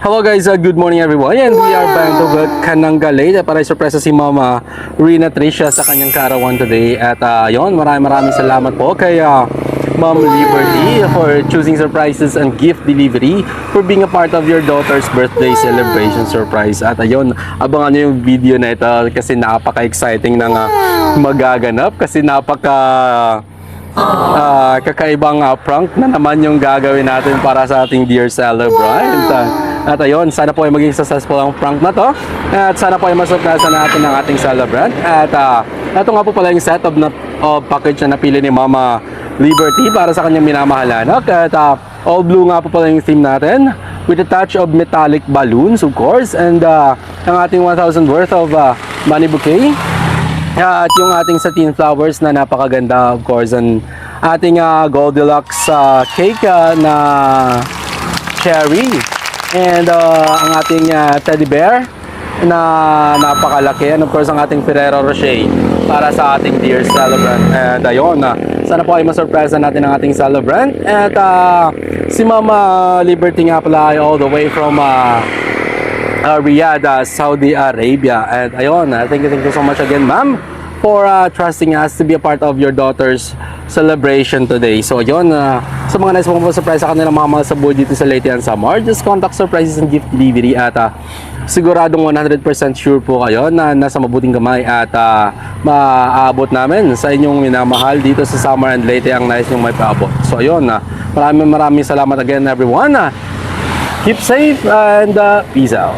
Hello guys, good morning everyone, and we are back to Kananggalay para surprise si Mama Rina Tricia sa kanyang kaarawan today. At yon, maraming salamat po kay Ma'am Liberty for choosing surprises and gift delivery for being a part of your daughter's birthday celebration surprise. At ayun, abangan nyo yung video na ito kasi napaka-exciting ng magaganap kasi kakaibang prank na naman yung gagawin natin para sa ating dear celebrant. At ayun, sana po ay maging successful ang prank na to. At sana po ay masurpresa natin ang ating celebrant. At ito nga po pala yung setup na package na napili ni Mama Liberty para sa kanyang minamahal anak. At all blue nga po pala yung theme natin with a touch of metallic balloons of course. And ang ating 1,000 worth of money bouquet. At yung ating satin flowers na napakaganda of course. And ating Goldilocks cake na cherry. And ang ating teddy bear na napakalaki. And of course ang ating Ferrero Rocher para sa ating dear celebrant. And ayun, sana po ay masurpresa natin ang ating celebrant. At si Mama Liberty nga pala ay all the way from Riyadh, Saudi Arabia. And ayun, thank you so much again ma'am for trusting us to be a part of your daughter's celebration today. So ayun, sa mga nais mong surprise sa kanilang mga mahal sa buhay dito sa Leyte and Samar, just contact Surprises and Gift Delivery at siguradong 100% sure po kayo na nasa mabuting kamay at maaabot namin sa inyong minamahal dito sa Samar and Leyte ang nais nyong may paabot. So ayun, maraming salamat again everyone. Keep safe and peace out.